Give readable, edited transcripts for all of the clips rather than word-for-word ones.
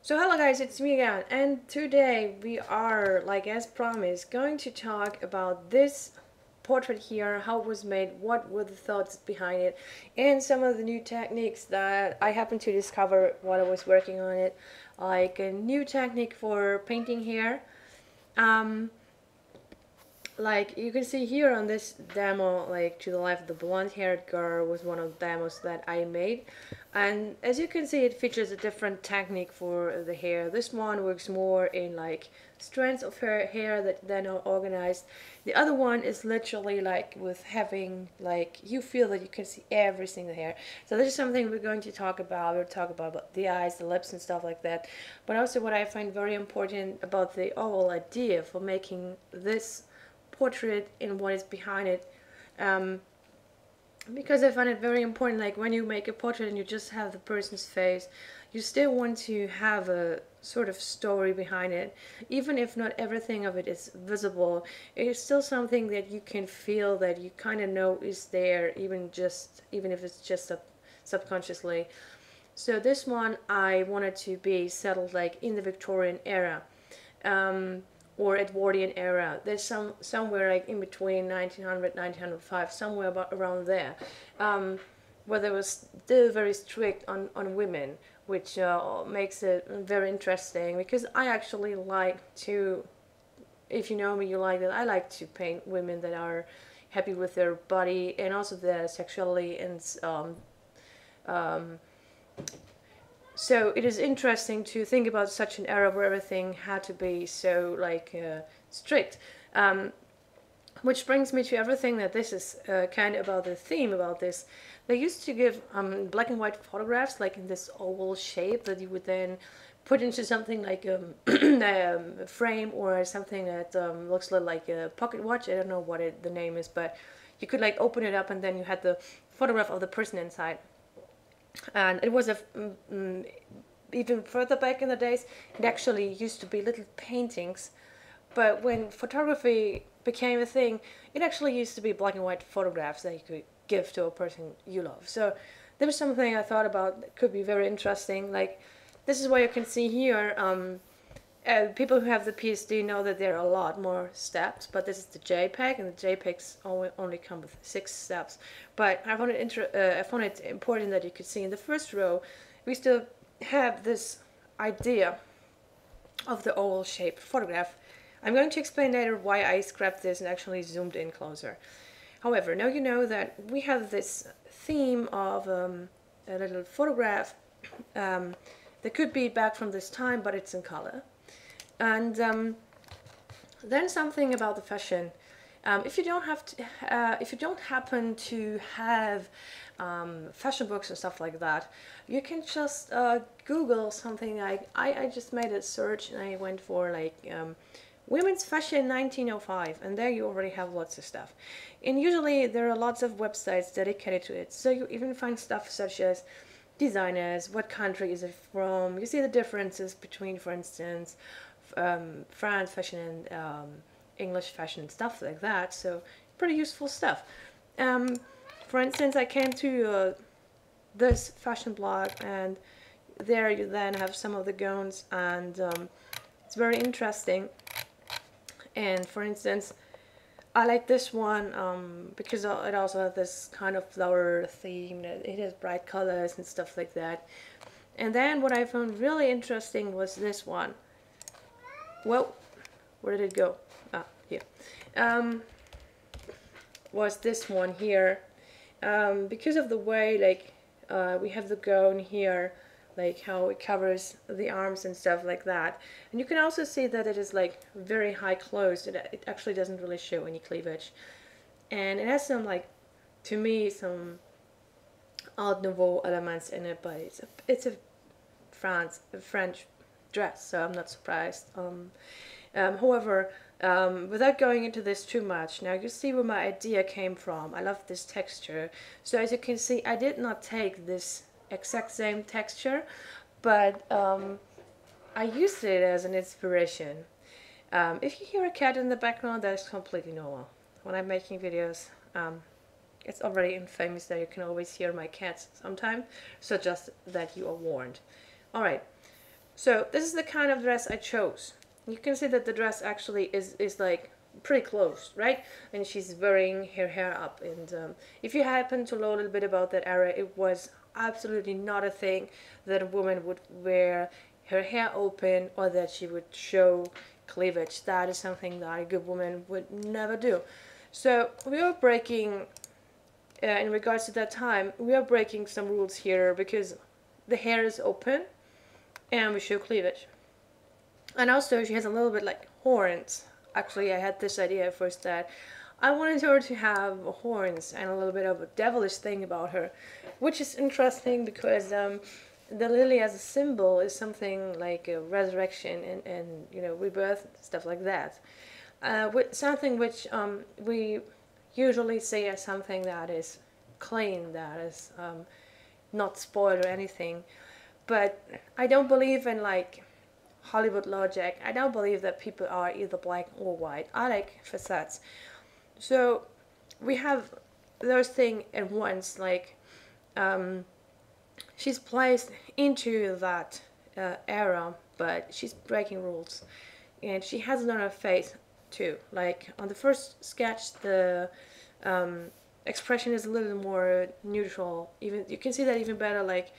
So hello guys, it's me again, and today we are, like as promised, going to talk about this portrait here, how it was made, what were the thoughts behind it, and some of the new techniques that I happened to discover while I was working on it, like a new technique for painting hair. Um, like you can see here on this demo, like to the left, the blonde haired girl was one of the demos that I made, and as you can see it features a different technique for the hair. This one works more in like strands of her hair that then are organized. The other one is literally like with having, like, you feel that you can see every single hair. So this is something we're going to talk about. We'll talk about the eyes, the lips and stuff like that, but also what I find very important about the overall idea for making this portrait and what is behind it, um, because I find it very important. Like when you make a portrait and you just have the person's face, you still want to have a sort of story behind it. Even if not everything of it is visible, it is still something that you can feel, that you kind of know is there, even if it's just subconsciously. So this one I wanted to be settled like in the Victorian era. Or Edwardian era. There's somewhere like in between 1900, 1905, somewhere about around there, where they was still very strict on women, which makes it very interesting, because I actually like to, if you know me, you like that I like to paint women that are happy with their body and also their sexuality, and so it is interesting to think about such an era where everything had to be so like strict. Which brings me to everything that this is kind of about the theme about this. They used to give black and white photographs like in this oval shape that you would then put into something like a frame or something that looks like a pocket watch. I don't know what the name is, but you could like open it up and then you had the photograph of the person inside. And it was even further back in the days, it actually used to be little paintings, but when photography became a thing, it actually used to be black and white photographs that you could give to a person you love. So there was something I thought about that could be very interesting. Like this is what you can see here. People who have the PSD know that there are a lot more steps, but this is the JPEG, and the JPEGs only come with 6 steps. But I found it important that you could see in the first row, we still have this idea of the oval shaped photograph. I'm going to explain later why I scrapped this and actually zoomed in closer. However, now you know that we have this theme of a little photograph that could be back from this time, but it's in color. And then something about the fashion. If you don't happen to have fashion books and stuff like that, you can just Google something. Like I just made a search and I went for like women's fashion 1905, and there you already have lots of stuff. And usually there are lots of websites dedicated to it. So you even find stuff such as designers, what country is it from. You see the differences between, for instance, France fashion and English fashion and stuff like that. So pretty useful stuff. For instance, I came to this fashion blog, and there you then have some of the gowns, and it's very interesting. And for instance, I like this one because it also has this kind of flower theme. It has bright colors and stuff like that. And then what I found really interesting was this one. Well, where did it go? Ah, here. Was this one here. Because of the way, like, we have the gown here, like how it covers the arms and stuff like that. And you can also see that it is like very high closed. It actually doesn't really show any cleavage. And it has some, like, to me, some Art Nouveau elements in it, but it's a French dress, so I'm not surprised. However, without going into this too much, now you see where my idea came from. I love this texture. So as you can see, I did not take this exact same texture, but I used it as an inspiration. If you hear a cat in the background, that is completely normal. When I'm making videos, it's already infamous that you can always hear my cats sometimes, so just that you are warned. Alright, So this is the kind of dress I chose. You can see that the dress actually is like pretty close, right? And she's wearing her hair up. And if you happen to know a little bit about that era, it was absolutely not a thing that a woman would wear her hair open or that she would show cleavage. That is something that a good woman would never do. So we are breaking, in regards to that time, we are breaking some rules here because the hair is open and we show cleavage. And also she has a little bit like horns. Actually, I had this idea at first that I wanted her to have horns and a little bit of a devilish thing about her, which is interesting because the lily as a symbol is something like a resurrection and you know, rebirth, stuff like that. With something which we usually say as something that is clean, that is not spoiled or anything. But I don't believe in like Hollywood logic. I don't believe that people are either black or white. I like facades. So we have those things at once, like she's placed into that era, but she's breaking rules. And she has it on her face too. Like on the first sketch, the expression is a little more neutral. Even you can see that even better. Like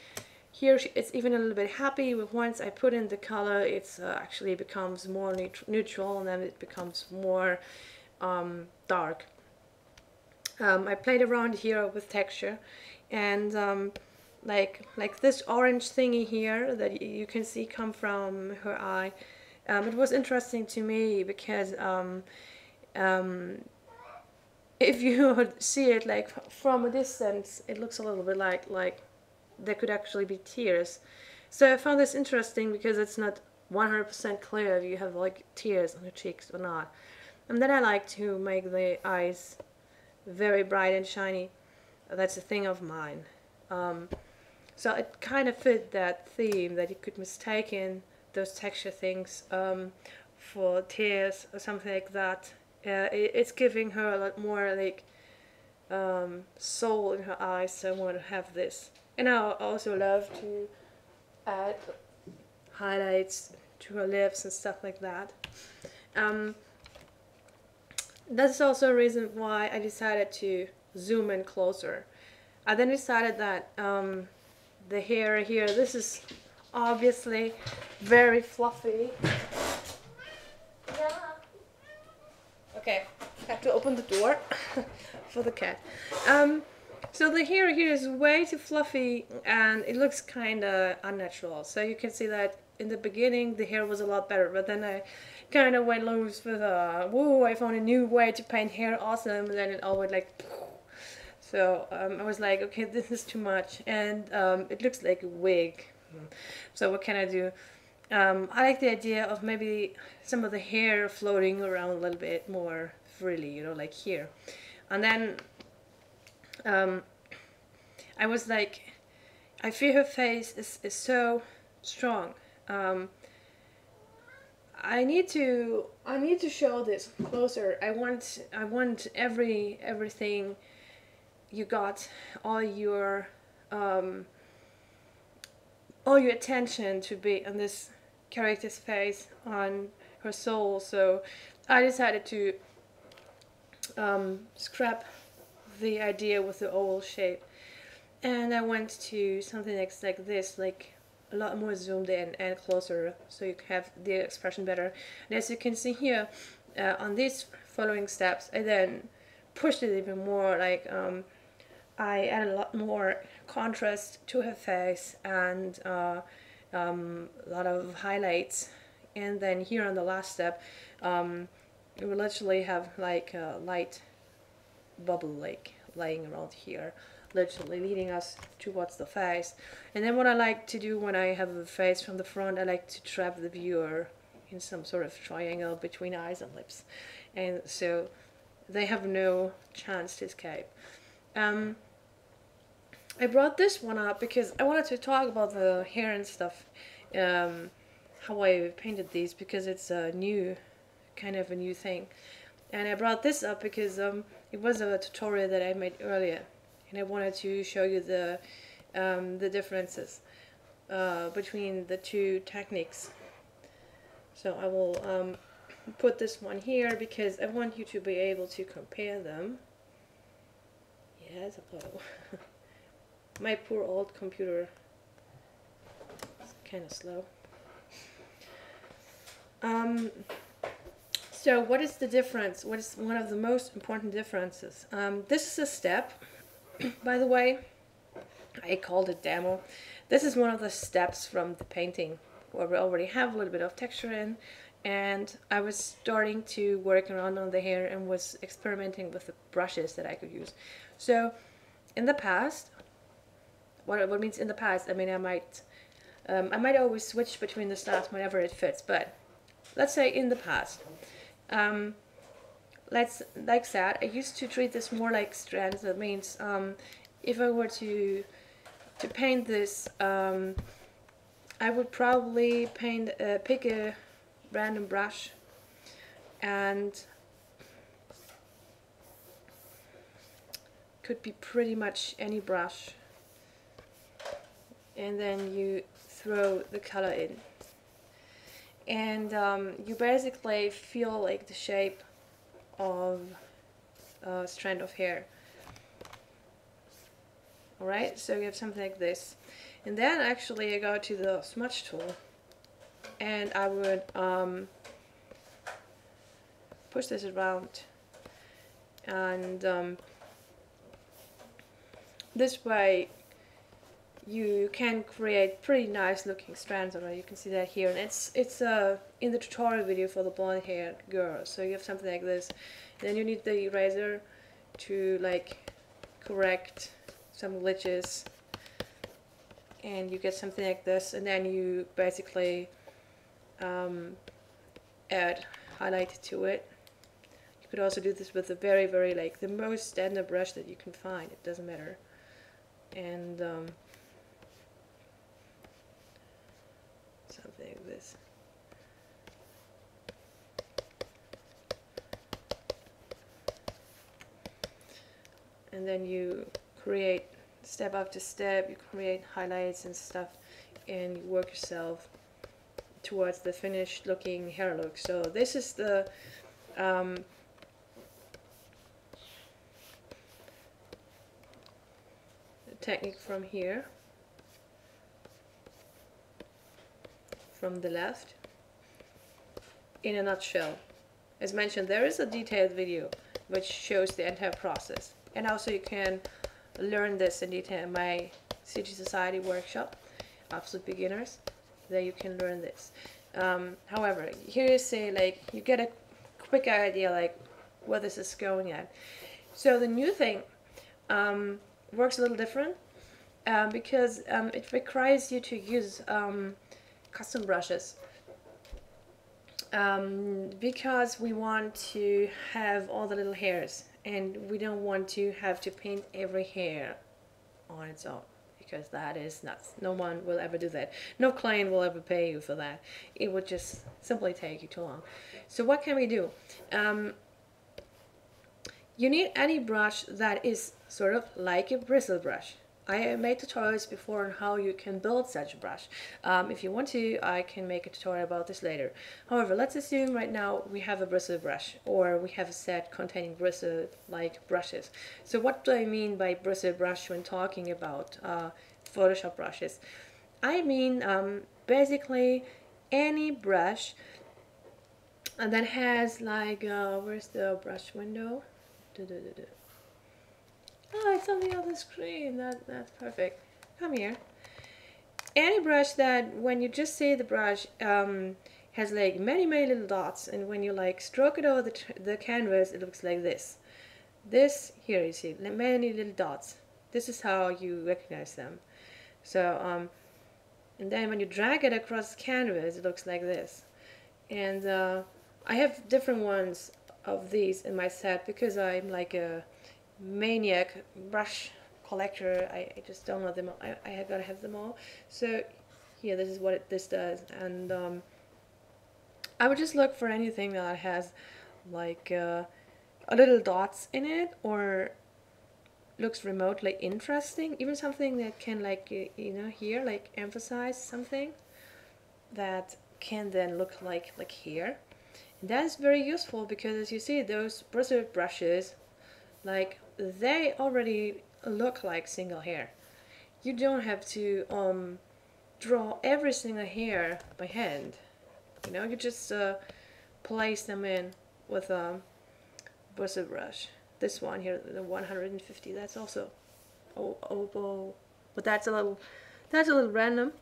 here, it's even a little bit happy. Once I put in the color, it's actually becomes more neutral, and then it becomes more dark. I played around here with texture, and like this orange thingy here that you can see come from her eye. It was interesting to me because if you would see it like from a distance, it looks a little bit like there could actually be tears. So I found this interesting because it's not 100% clear if you have like tears on your cheeks or not. And then I like to make the eyes very bright and shiny. That's a thing of mine. So it kind of fit that theme that you could mistaken those texture things for tears or something like that. It's giving her a lot more like soul in her eyes, so I want to have this. And I also love to add highlights to her lips and stuff like that. That's also a reason why I decided to zoom in closer. I then decided that the hair here, this is obviously very fluffy. Yeah. Okay, I have to open the door for the cat. So the hair here is way too fluffy and it looks kind of unnatural. So you can see that in the beginning the hair was a lot better, but then I kind of went loose with whoa, I found a new way to paint hair, awesome, and then it all went like so I was like, okay, this is too much, and it looks like a wig. So what can I do? I like the idea of maybe some of the hair floating around a little bit more freely, you know, like here. And then I was like, I feel her face is so strong. I need to show this closer. I want everything you got, all your attention to be on this character's face, on her soul. So I decided to scrap the idea with the oval shape, and I went to something like this, like a lot more zoomed in and closer, so you can have the expression better. And as you can see here, on these following steps, I then pushed it even more. Like I added a lot more contrast to her face and a lot of highlights. And then here on the last step, you will literally have like a light bubble like laying around here, literally leading us towards the face. And then what I like to do when I have a face from the front, I like to trap the viewer in some sort of triangle between eyes and lips, and so they have no chance to escape. I brought this one up because I wanted to talk about the hair and stuff, how I painted these, because it's a new kind of a new thing. And I brought this up because it was a tutorial that I made earlier, and I wanted to show you the differences. between the two techniques. So I will put this one here because I want you to be able to compare them. Yes, hello. My poor old computer is kind of slow. So what is the difference? What is one of the most important differences? This is a step, by the way. I called it demo. This is one of the steps from the painting where we already have a little bit of texture in, and I was starting to work around on the hair and was experimenting with the brushes that I could use. So in the past, what means in the past? I mean, I might always switch between the styles whenever it fits, but let's say in the past, like that, I used to treat this more like strands. That means if I were to paint this, I would probably pick a random brush and could be pretty much any brush, and then you throw the color in, and you basically feel like the shape of a strand of hair. Alright, so you have something like this, and then actually I go to the smudge tool and I would push this around, and this way you can create pretty nice looking strands already. You can see that here, and it's in the tutorial video for the blonde haired girl. So you have something like this, then you need the eraser to like correct some glitches, and you get something like this, and then you basically add highlight to it. You could also do this with a very like the most standard brush that you can find, it doesn't matter. And something like this. And then you create step after step, you create highlights and stuff, and you work yourself towards the finished looking hair look. So this is the technique from here, from the left, in a nutshell. As mentioned, there is a detailed video which shows the entire process, and also you can learn this in detail in my CG Society workshop, Absolute Beginners. There you can learn this. However, here you see, like, you get a quick idea like where this is going at. So the new thing works a little different because it requires you to use custom brushes, because we want to have all the little hairs, and we don't want to have to paint every hair on its own, because that is nuts. No one will ever do that. No client will ever pay you for that. It would just simply take you too long. So what can we do? You need any brush that is sort of like a bristle brush. I made tutorials before on how you can build such a brush. If you want to, I can make a tutorial about this later. However, let's assume right now we have a bristle brush, or we have a set containing bristle-like brushes. So what do I mean by bristle brush when talking about Photoshop brushes? I mean basically any brush that has like, where's the brush window? Oh, it's on the other screen. That's perfect. Come here. Any brush that, when you just see the brush, has like many little dots, and when you like stroke it over the canvas, it looks like this. This here, you see many little dots. This is how you recognize them. So and then when you drag it across the canvas, it looks like this. And I have different ones of these in my set because I'm like a maniac brush collector. I just don't know them all. I gotta have them all. So here, this is what this does, and I would just look for anything that has like a little dots in it, or looks remotely interesting, even something that can like you know, here like emphasize something that can then look like here. And that is very useful because, as you see, those bristle brushes, like, they already look like single hair. You don't have to draw every single hair by hand. You know, you just place them in with a bristle brush. This one here, the 150, that's also oval, but that's a little random.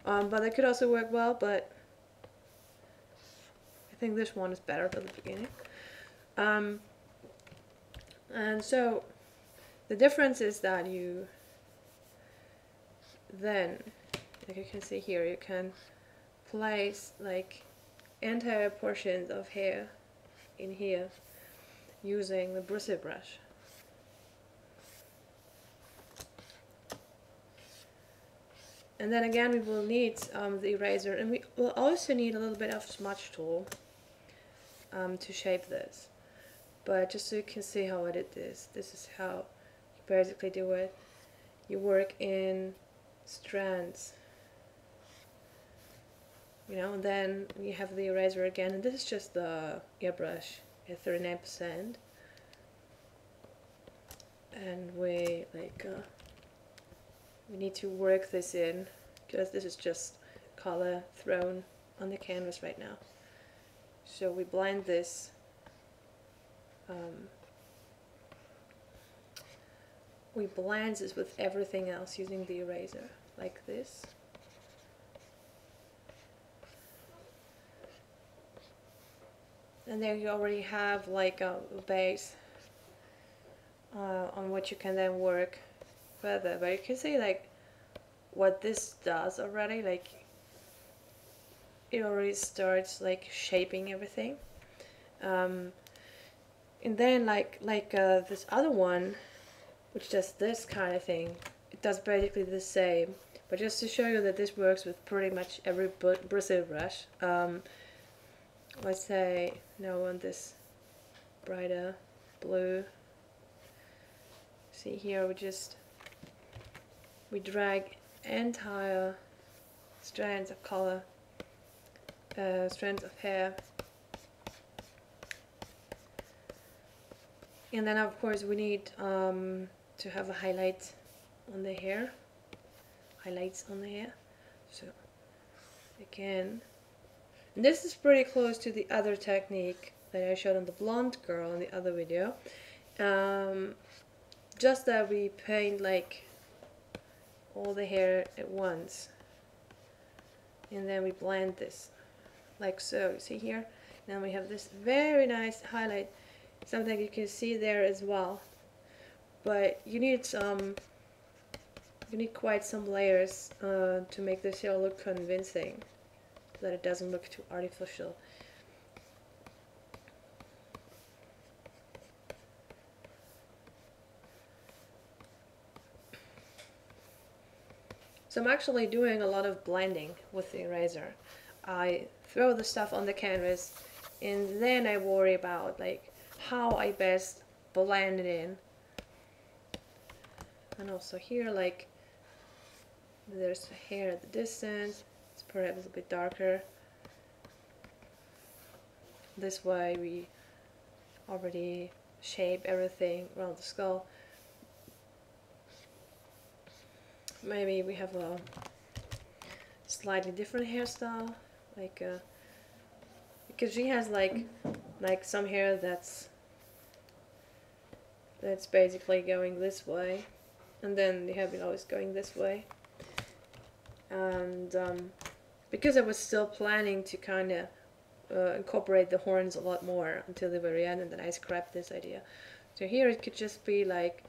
But it could also work well, but I think this one is better for the beginning. And so the difference is that you then, like you can see here, you can place like entire portions of hair in here using the bristle brush. And then again, we will need the eraser, and we will also need a little bit of smudge tool to shape this. But just so you can see how it is, this is how you basically do it. You work in strands, you know, and then you have the eraser again, and this is just the airbrush at 39%. And we need to work this in, because this is just color thrown on the canvas right now. So we blend this with everything else using the eraser, like this. And there you already have like a base on which you can then work further. But you can see like what this does already, like it already starts like shaping everything. And then like this other one, which does this kind of thing, it does basically the same. But just to show you that this works with pretty much every bristle brush, let's say now on this brighter blue. See here, we drag entire strands of color, strands of hair. And then of course we need to have a highlight on the hair, highlights on the hair. So again, and this is pretty close to the other technique that I showed on the blonde girl in the other video. Just that we paint like all the hair at once, and then we blend this like so. You see here? Now we have this very nice highlight, something you can see there as well. But you need quite some layers to make this hair look convincing, so that it doesn't look too artificial. So I'm actually doing a lot of blending with the eraser. I throw the stuff on the canvas, and then I worry about like how I best blend it in. And also here, like, there's hair at the distance, it's perhaps a bit darker. This way we already shape everything around the skull. Maybe we have a slightly different hairstyle, like because she has like some hair that's basically going this way, and then the hair below is going this way. And because I was still planning to kind of incorporate the horns a lot more until the very end, and then I scrapped this idea. So here it could just be like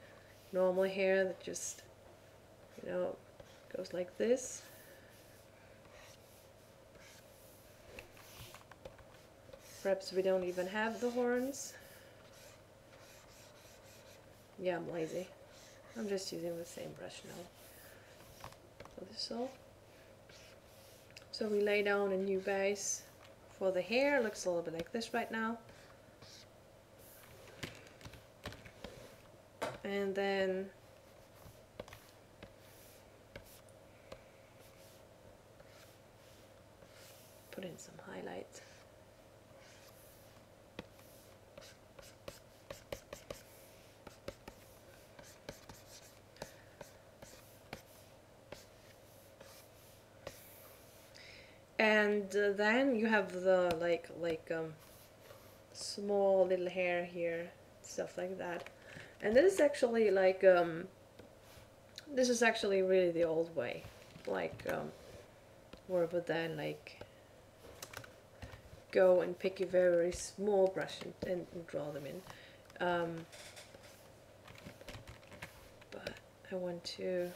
normal hair that just, you know, goes like this. Perhaps we don't even have the horns. Yeah, I'm lazy. I'm just using the same brush now for this all. So we lay down a new base for the hair. It looks a little bit like this right now. and then put in some highlight. And then you have the small little hair here, stuff like that. And this is actually like this is actually really the old way, like where would then like go and pick a very, very small brush and draw them in. But I want to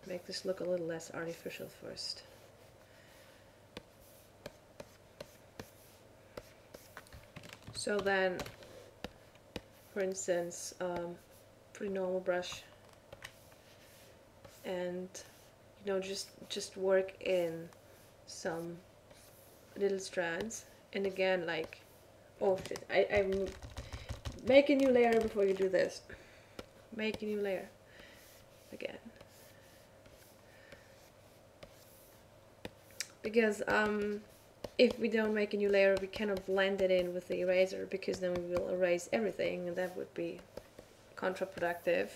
make this look a little less artificial first. So then, for instance, pretty normal brush, and you know, just work in some little strands. And again, like, oh shit, I make a new layer before you do this. Make a new layer again, because if we don't make a new layer, we cannot blend it in with the eraser, because then we will erase everything, and that would be counterproductive.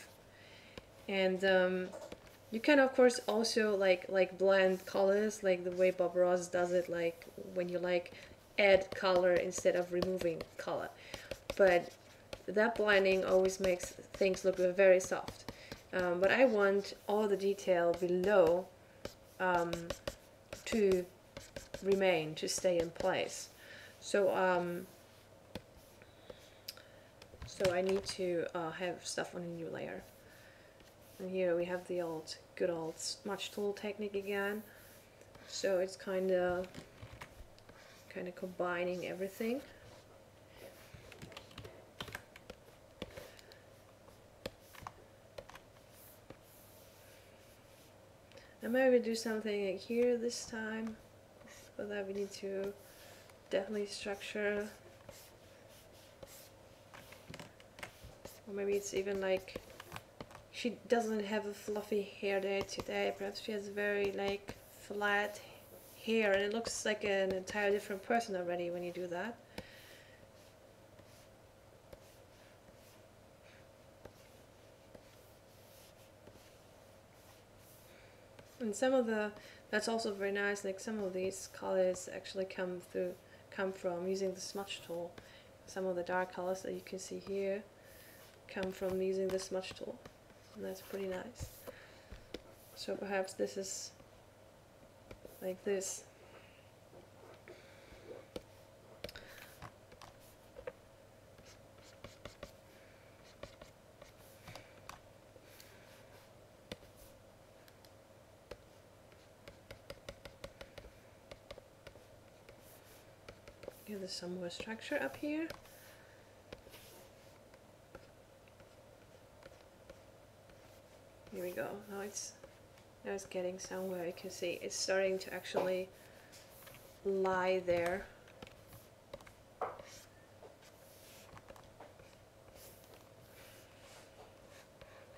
And you can of course also like blend colors, like the way Bob Ross does it, like when you like add color instead of removing color. But that blending always makes things look very soft. But I want all the detail below to remain, to stay in place. So so I need to have stuff on a new layer. And here we have the good old smudge tool technique again. So it's kind of combining everything. And maybe do something like here this time. For that we need to definitely structure. Or maybe it's even like she doesn't have a fluffy hair day today. Perhaps she has very like flat hair, and it looks like an entirely different person already when you do that. And some of that's also very nice, like some of these colors actually come from using the smudge tool. Some of the dark colors that you can see here come from using the smudge tool, and that's pretty nice. So perhaps this is like this. Give this some more structure up here. Here we go. Now it's getting somewhere. You can see it's starting to actually lie there.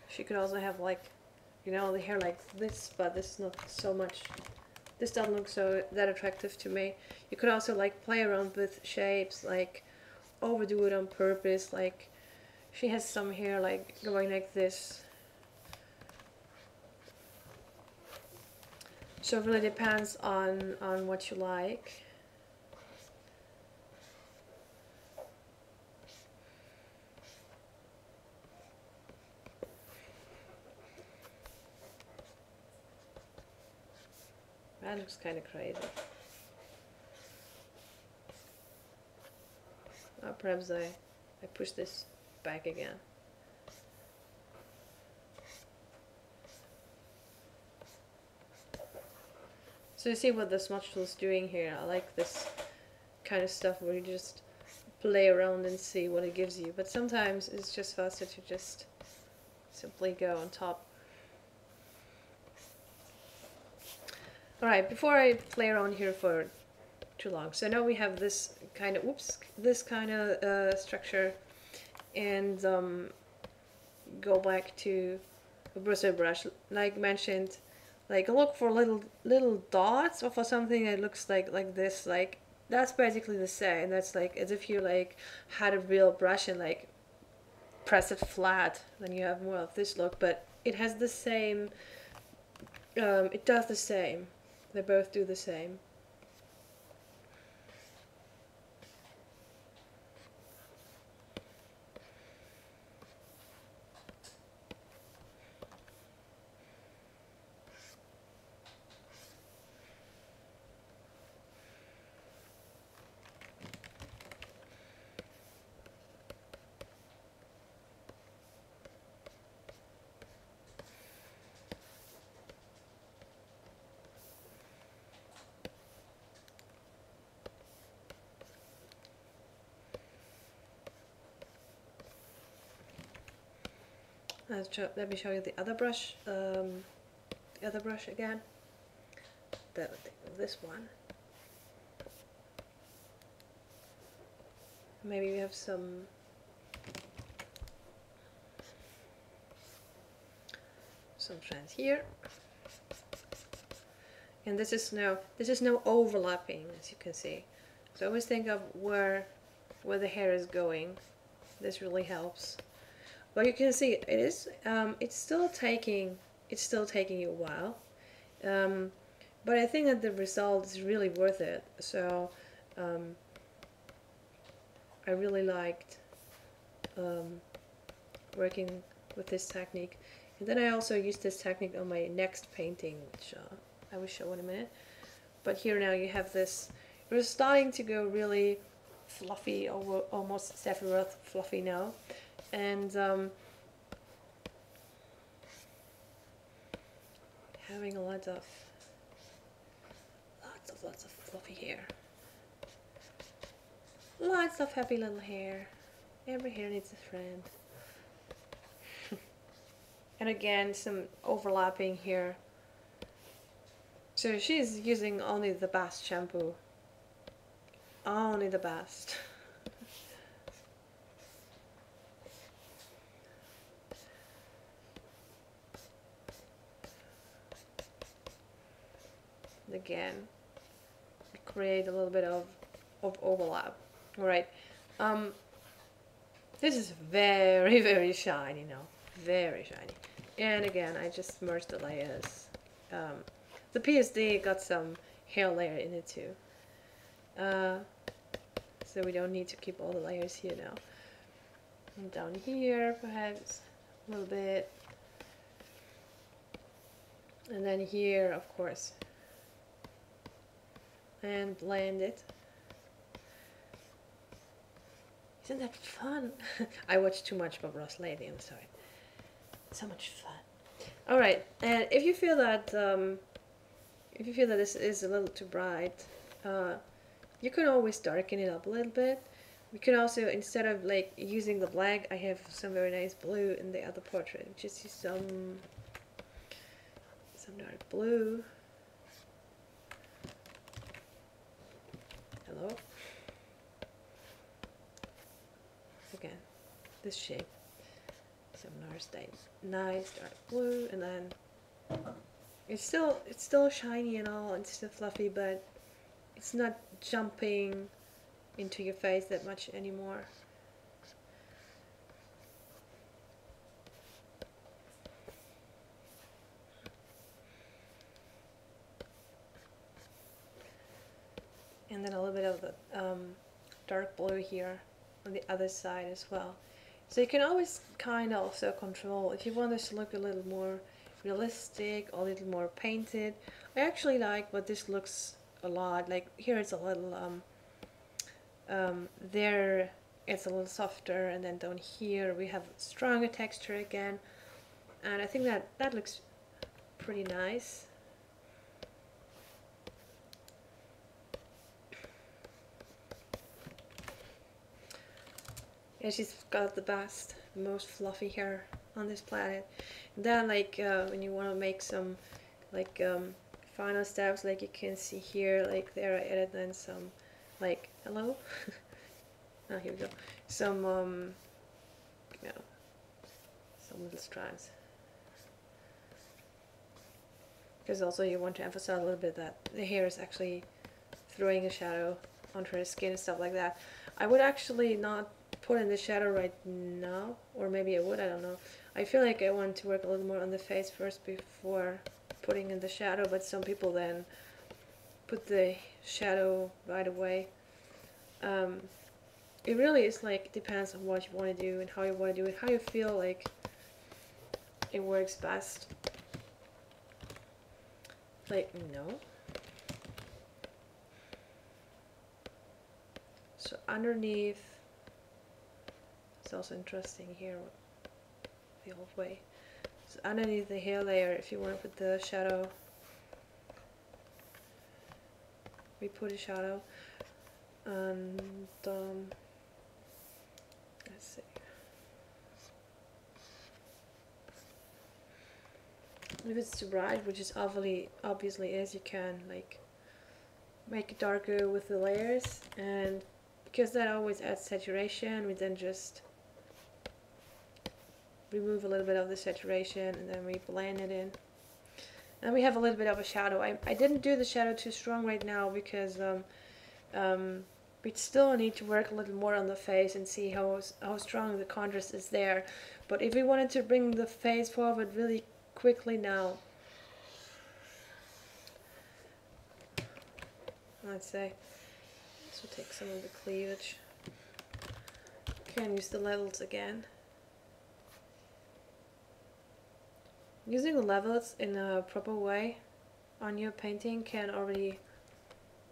She could also have, like, you know, the hair like this, but this is not so much. This doesn't look so that attractive to me. You could also like play around with shapes, like overdo it on purpose. Like she has some hair like going like this. So it really depends on what you like. That looks kind of crazy. Perhaps I push this back again. So you see what the smudge tool is doing here. I like this kind of stuff where you just play around and see what it gives you. But sometimes it's just faster to just simply go on top. Alright, before I play around here for too long. So now we have this kind of, whoops, this kind of structure, and go back to a bristle brush, like mentioned, like look for little dots or for something that looks like this, like that's basically the same. That's like as if you like had a real brush and like press it flat, then you have more of this look, but it has the same, it does the same. They both do the same. Let me show you the other brush. The other brush again. This one. Maybe we have some strands here. And this is no overlapping, as you can see. So always think of where the hair is going. This really helps. But you can see it is it's still taking you a while, but I think that the result is really worth it. So I really liked working with this technique, and then I also used this technique on my next painting, which I will show in a minute. But here now you have this. We're starting to go really fluffy, almost Sephiroth fluffy now. And having lots of fluffy hair, lots of happy little hair. Every hair needs a friend. And again, some overlapping here. So she's using only the best shampoo, only the best. Again, create a little bit of overlap. All right, this is very shiny now, very shiny. And again, I just merged the layers. The PSD got some hair layer in it too, so we don't need to keep all the layers here now. And down here perhaps a little bit, and then here of course, and blend it. Isn't that fun? I watched too much Bob Ross lately, I'm sorry. So much fun. Alright, and if you feel that this is a little too bright, you can always darken it up a little bit. You can also, instead of like using the black, I have some very nice blue in the other portrait. Just use some dark blue. Hello. Again, this shape. Some nice dark blue, and then it's still shiny and all, and still fluffy, but it's not jumping into your face that much anymore. And then a little bit of the dark blue here on the other side as well. So you can always kind of also control if you want this to look a little more realistic or a little more painted. I actually like what this looks a lot like. Here it's a little there it's a little softer, and then down here we have stronger texture again, and I think that looks pretty nice. And she's got the most fluffy hair on this planet. And then like when you want to make some like final steps, like you can see here, like there I added then some, like, hello? Oh, here we go. Some, you know, some little strands. Because also you want to emphasize a little bit that the hair is actually throwing a shadow onto her skin and stuff like that. I would actually not put in the shadow right now, or maybe I would, I don't know. I feel like I want to work a little more on the face first before putting in the shadow, but some people then put the shadow right away. It really is like, depends on what you want to do and how you want to do it, how you feel like it works best. Like, no. So underneath, it's also interesting here, the old way. So underneath the hair layer, if you want to put the shadow, we put a shadow, and let's see. If it's too bright, which is obviously is, you can like make it darker with the layers, and because that always adds saturation, we then just remove a little bit of the saturation and then we blend it in. And we have a little bit of a shadow. I didn't do the shadow too strong right now because we still need to work a little more on the face and see how strong the contrast is there. But if we wanted to bring the face forward really quickly now, let's say, this will take some of the cleavage. Can use the levels again. Using the levels in a proper way on your painting can already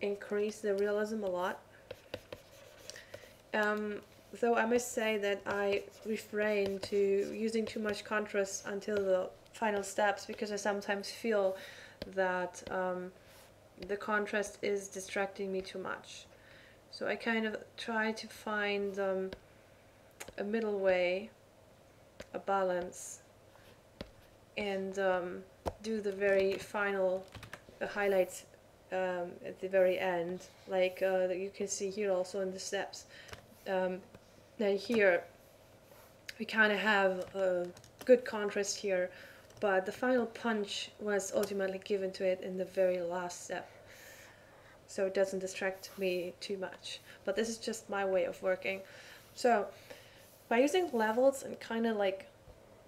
increase the realism a lot. Though I must say that I refrain to using too much contrast until the final steps, because I sometimes feel that the contrast is distracting me too much. So I kind of try to find a middle way, a balance, and do the very final highlights at the very end, like you can see here also in the steps. Now here we kind of have a good contrast here, but the final punch was ultimately given to it in the very last step, so it doesn't distract me too much. But this is just my way of working. So by using levels and kind of like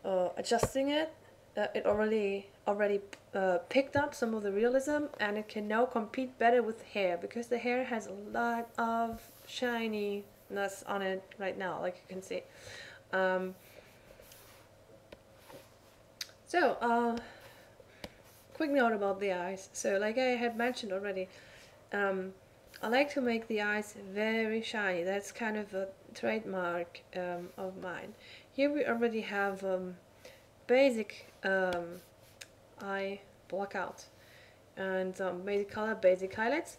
adjusting it, it already picked up some of the realism, and it can now compete better with hair, because the hair has a lot of shininess on it right now, like you can see. Quick note about the eyes. So like I had mentioned already, I like to make the eyes very shiny. That's kind of a trademark of mine. Here we already have basic eye blockout and basic color, basic highlights.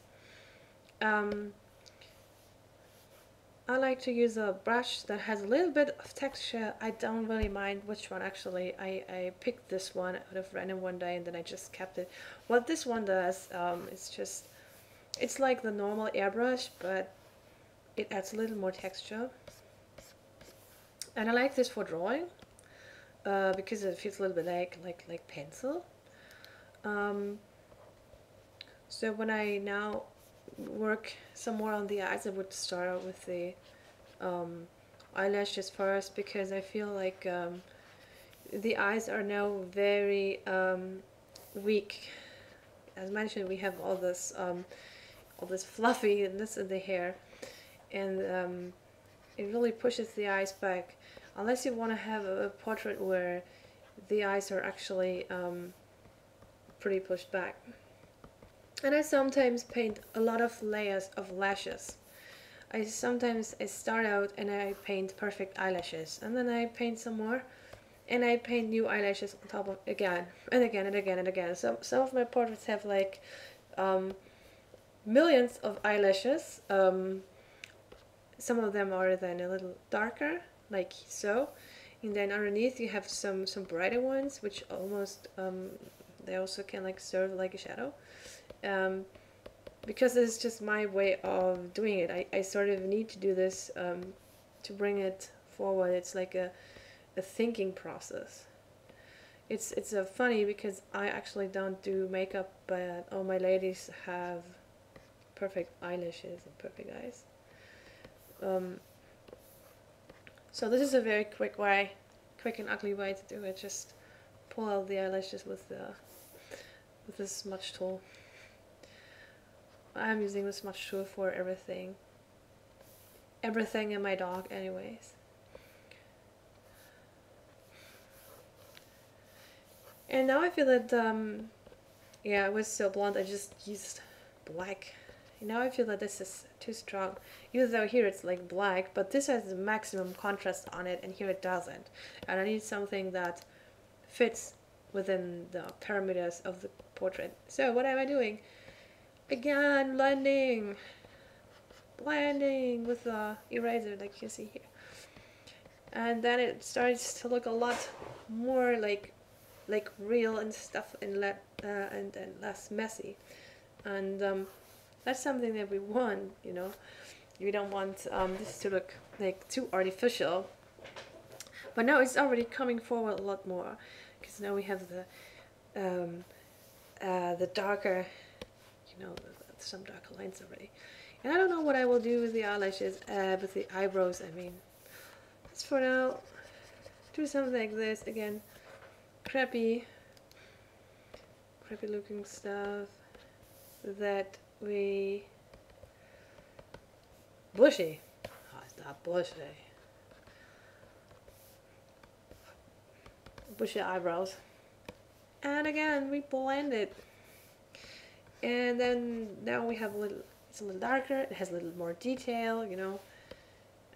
I like to use a brush that has a little bit of texture. I don't really mind which one actually. I picked this one out of random one day and then I just kept it. What this one does, it's like the normal airbrush, but it adds a little more texture. And I like this for drawing because it feels a little bit like pencil. So when I now work some more on the eyes, I would start out with the eyelashes first, because I feel like the eyes are now very weak. As mentioned, we have all this fluffiness in the hair, and it really pushes the eyes back, unless you want to have a portrait where the eyes are actually pretty pushed back. And I sometimes paint a lot of layers of lashes. I start out and I paint perfect eyelashes, and then I paint some more, and I paint new eyelashes on top of again and again and again and again. So some of my portraits have like millions of eyelashes. Some of them are then a little darker, like so, and then underneath you have some brighter ones, which almost they also can like serve like a shadow. Because it's just my way of doing it. I sort of need to do this to bring it forward. It's like a thinking process. It's funny because I actually don't do makeup, but all my ladies have perfect eyelashes and perfect eyes. So this is a very quick and ugly way to do it. Just pull out the eyelashes with this smudge tool. I'm using the smudge tool for everything in my dog anyways. And now I feel that yeah, it was so blonde I just used black. And now I feel that this is too strong, even though here it's like black, but this has the maximum contrast on it and here it doesn't, and I need something that fits within the parameters of the portrait. So what am I doing? Again, blending with the eraser like you see here, and then it starts to look a lot more like real and stuff, and less messy, and that's something that we want, you know. We don't want this to look like too artificial, but now it's already coming forward a lot more because now we have the darker, you know, some darker lines already. And I don't know what I will do with the eyelashes, with the eyebrows. I mean, let's for now do something like this again. Crappy looking stuff that we bushy. Oh, it's not bushy. Bushy eyebrows. And again, we blend it. And then now we have it's a little darker, it has a little more detail, you know.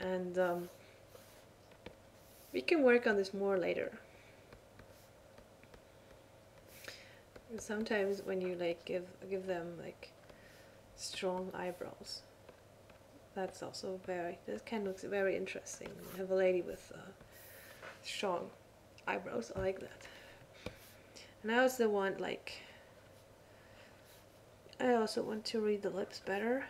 And we can work on this more later. And sometimes when you like give them like strong eyebrows, that's also that kind of looks very interesting. You have a lady with strong eyebrows, I like that. And I also want I also want to read the lips better.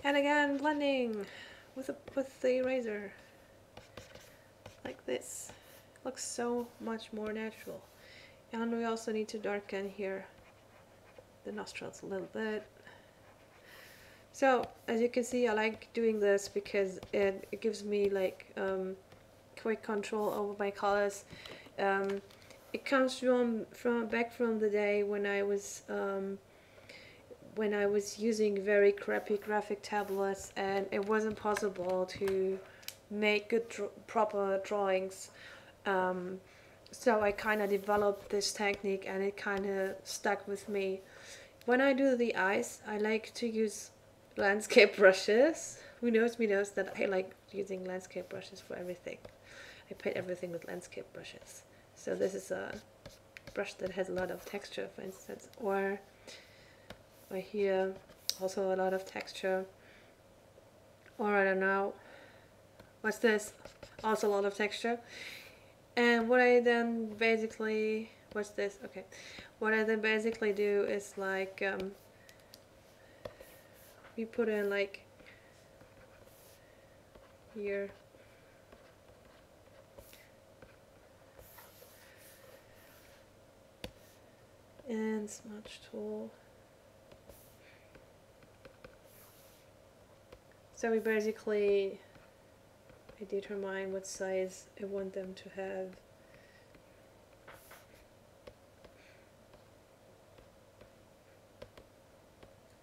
And again, blending with the eraser like this. Looks so much more natural. And we also need to darken here the nostrils a little bit. So as you can see, I like doing this because it gives me like quick control over my colors. It comes back from the day when I was using very crappy graphic tablets and it wasn't possible to make good proper drawings. So I kind of developed this technique and it kind of stuck with me. When I do the eyes, I like to use landscape brushes. Who knows me knows that I like using landscape brushes for everything. I paint everything with landscape brushes. So this is a brush that has a lot of texture, for instance, or here also a lot of texture, or I don't know, what's this? Also a lot of texture. And what I then basically, what's this? Okay, what I then basically do is like we put in like here and smudge tool. So we basically determine what size I want them to have.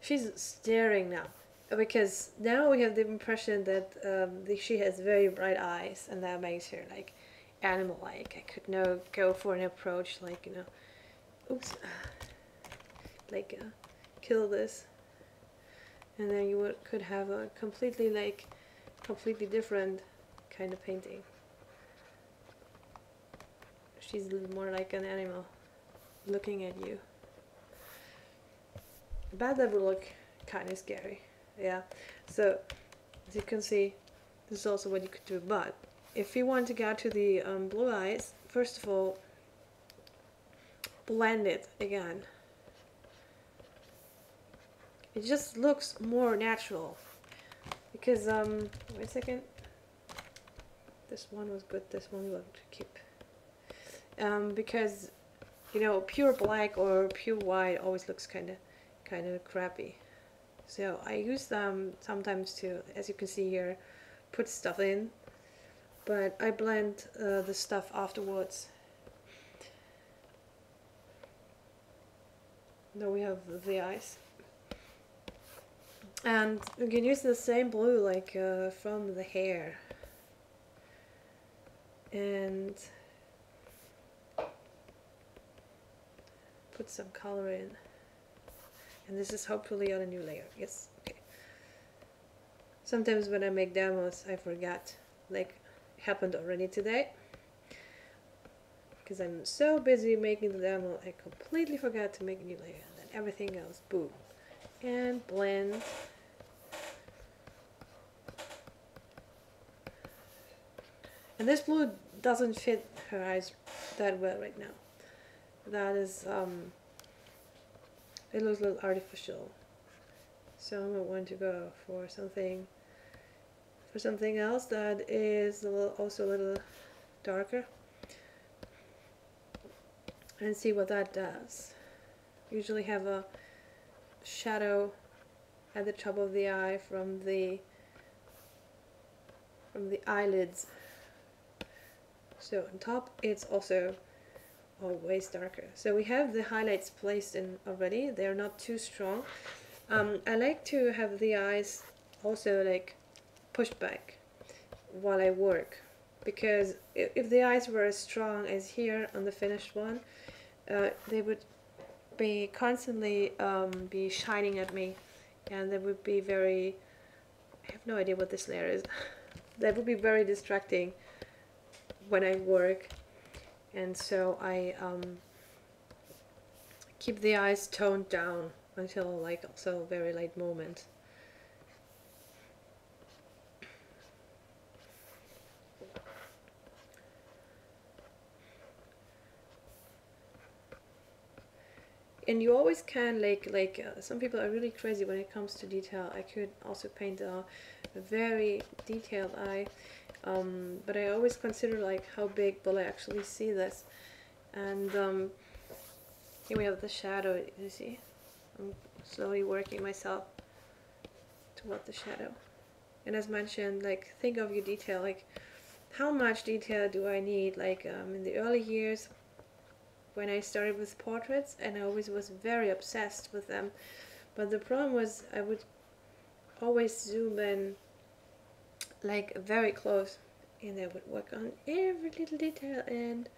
She's staring now because now we have the impression that she has very bright eyes, and that makes her like animal-like. I could now go for an approach like, you know, oops, like kill this, and then you could have a completely different kind of painting. She's a little more like an animal looking at you. bet that would look kind of scary. Yeah, so as you can see, this is also what you could do. But if you want to get to the blue eyes, first of all, blend it again. It just looks more natural. Because, wait a second. This one was good, this one we'll keep. Because, you know, pure black or pure white always looks kind of crappy. So I use them sometimes to, as you can see here, put stuff in. But I blend the stuff afterwards. Now we have the eyes. And you can use the same blue like from the hair. And put some color in. And this is hopefully on a new layer. Yes, okay. Sometimes when I make demos I forget, like it happened already today. Because I'm so busy making the demo, I completely forgot to make a new layer. And then everything else, boom. And blend. And this blue doesn't fit her eyes that well right now. That is, it looks a little artificial. So I'm going to go for something else that is also a little darker. And see what that does. Usually have a shadow at the top of the eye from the eyelids. So on top it's also always darker. So we have the highlights placed in already. They're not too strong. I like to have the eyes also like pushed back while I work, because if the eyes were as strong as here on the finished one, they would be constantly be shining at me, and they would be very, I have no idea what this layer is. That would be very distracting when I work, and so I keep the eyes toned down until like also a very late moment. And you always can some people are really crazy when it comes to detail. I could also paint a very detailed eye, but I always consider like how big will I actually see this. And here we have the shadow. You see, I'm slowly working myself toward the shadow. And as mentioned, like think of your detail, like how much detail do I need? Like in the early years, when I started with portraits, and I always was very obsessed with them, but the problem was I would always zoom in like very close, and I would work on every little detail, and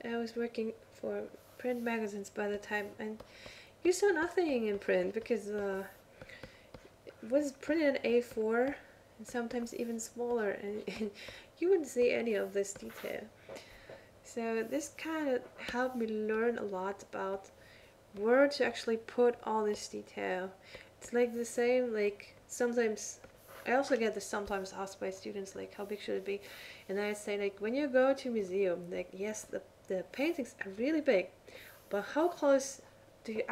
I was working for print magazines by the time, and you saw nothing in print because it was printed in A4 and sometimes even smaller, and you wouldn't see any of this detail. So this kind of helped me learn a lot about where to actually put all this detail. It's like the same, like sometimes, I also get this sometimes asked by students, like how big should it be? And I say, like when you go to a museum, like yes, the paintings are really big, but how close are you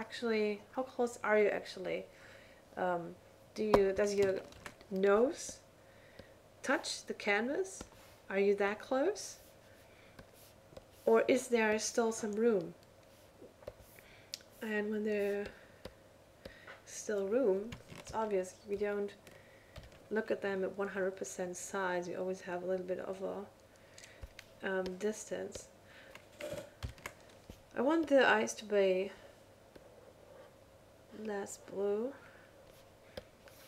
actually? Does your nose touch the canvas? Are you that close? Or is there still some room? And when there's still room, it's obvious we don't look at them at 100% size. We always have a little bit of a distance. I want the eyes to be less blue,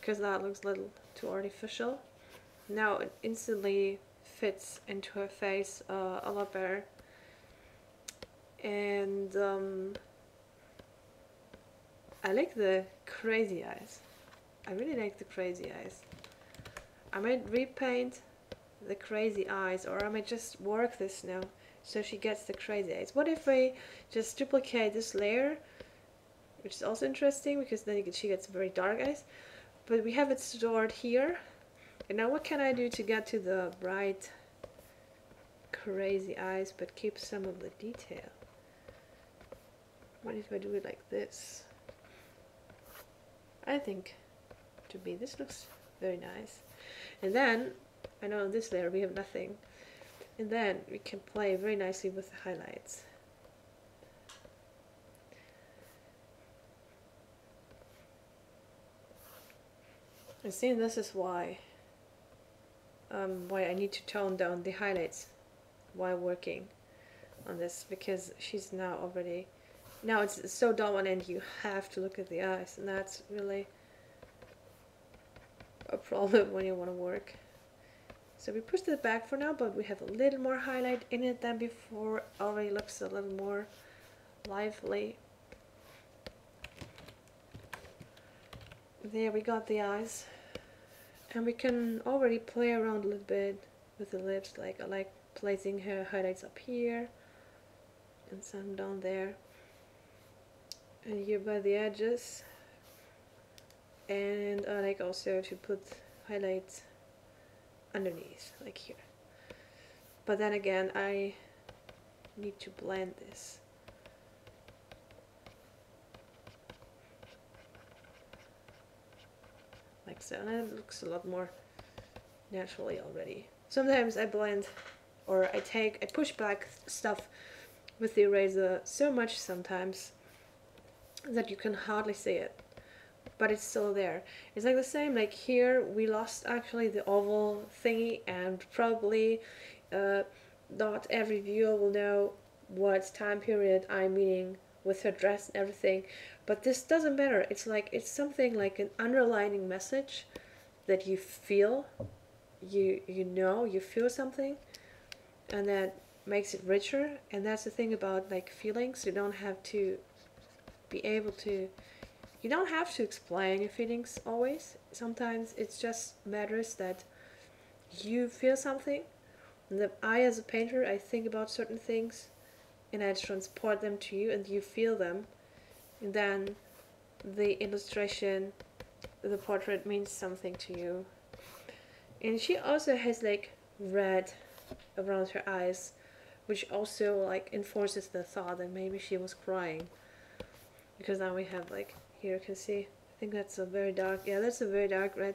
because that looks a little too artificial. Now it instantly fits into her face a lot better. And I like the crazy eyes. I really like the crazy eyes. I might repaint the crazy eyes, or I might just work this now so she gets the crazy eyes. What if I just duplicate this layer, which is also interesting because then she gets very dark eyes. But we have it stored here. And now what can I do to get to the bright, crazy eyes but keep some of the detail? What if I do it like this? I think to me this looks very nice. And then, I know on this layer we have nothing. And then we can play very nicely with the highlights. And see, this is why I need to tone down the highlights while working on this, because she's now already, now it's so dominant you have to look at the eyes, and that's really a problem when you want to work. So we pushed it back for now, but we have a little more highlight in it than before. Already looks a little more lively. There we got the eyes. And we can already play around a little bit with the lips. Like I like placing her highlights up here and some down there and here by the edges. And I like also to put highlights underneath, like here. But then again, I need to blend this. Like so, and it looks a lot more naturally already. Sometimes I blend, or I push back stuff with the eraser so much sometimes that you can hardly see it, but it's still there. It's like the same, like here we lost actually the oval thingy, and probably not every viewer will know what time period I'm meaning with her dress and everything, but this doesn't matter. It's like, it's something like an underlining message that you feel, you know, you feel something, and that makes it richer. And that's the thing about like feelings. You don't have to be able to, you don't have to explain your feelings always. Sometimes it just matters that you feel something, and that I, as a painter, I think about certain things and I transport them to you and you feel them, and then the illustration, the portrait means something to you. And she also has like red around her eyes, which also like enforces the thought that maybe she was crying, because now we have like, here you can see, I think that's a very dark, yeah, that's a very dark red.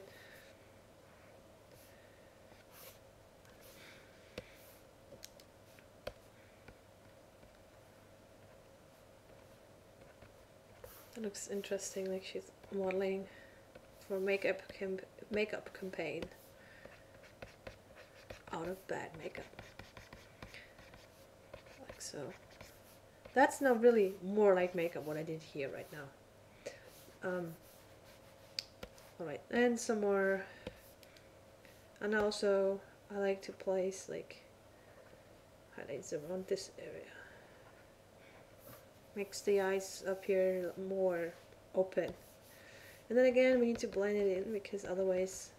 It looks interesting, like she's modeling for makeup campaign. Out of bad makeup. Like so. That's not really more like makeup what I did here right now. Alright, and some more. And also I like to place like highlights around this area. Makes the eyes up here more open. And then again, we need to blend it in, because otherwise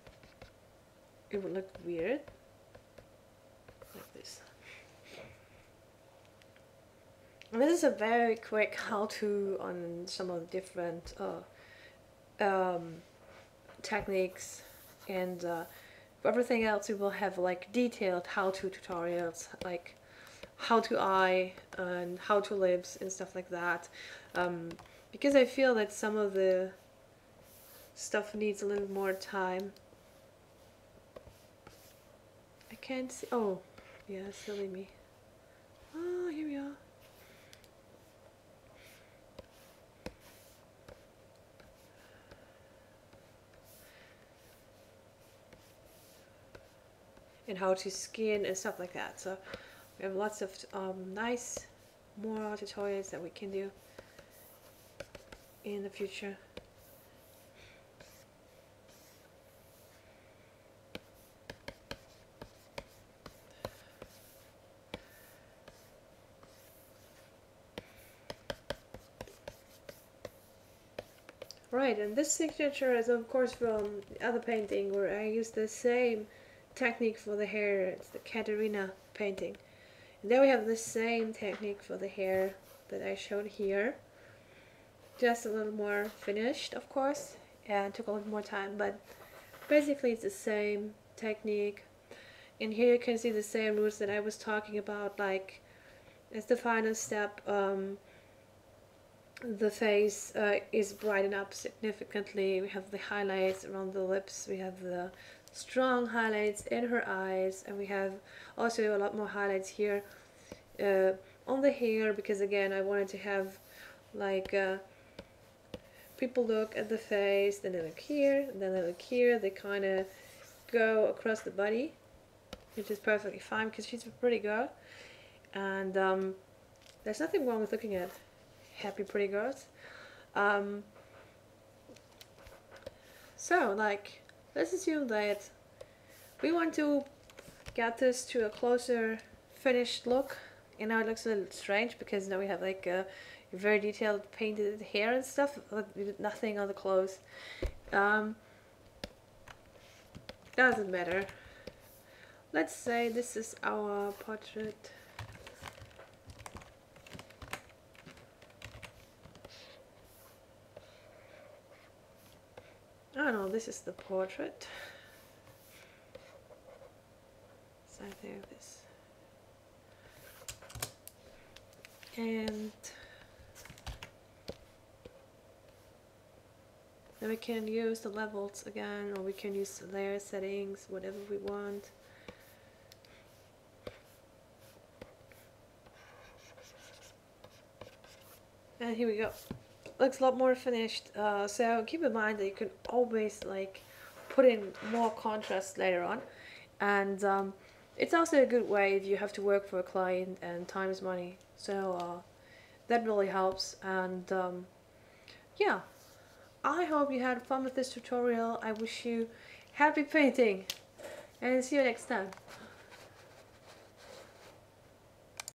it would look weird. Like this. And this is a very quick how-to on some of the different techniques, and for everything else we will have like detailed how-to tutorials, like how to eye and how to lips and stuff like that, because I feel that some of the stuff needs a little more time. I can't see, oh yeah, silly me. Oh, here we are. And how to skin and stuff like that. So we have lots of nice more tutorials that we can do in the future. Right, and this signature is of course from the other painting where I used the same technique for the hair. It's the Katerina painting. And there we have the same technique for the hair that I showed here. just a little more finished, of course, and took a little more time, but basically it's the same technique. And here you can see the same roots that I was talking about, like as the final step. The face is brightened up significantly. We have the highlights around the lips, we have the strong highlights in her eyes, and we have also a lot more highlights here on the hair, because again I wanted to have like people look at the face, then they look here, and then they look here, they kind of go across the body, which is perfectly fine because she's a pretty girl, and there's nothing wrong with looking at happy pretty girls. So like, let's assume that we want to get this to a closer finished look. And now it looks a little strange because now we have like a very detailed painted hair and stuff, but we did nothing on the clothes. Doesn't matter. Let's say this is our portrait. Oh no, this is the portrait. Something like this. And then we can use the levels again, or we can use the layer settings, whatever we want. And here we go. Looks a lot more finished. So keep in mind that you can always like put in more contrast later on, and it's also a good way if you have to work for a client and time is money. So that really helps. And yeah, I hope you had fun with this tutorial. I wish you happy painting, and see you next time.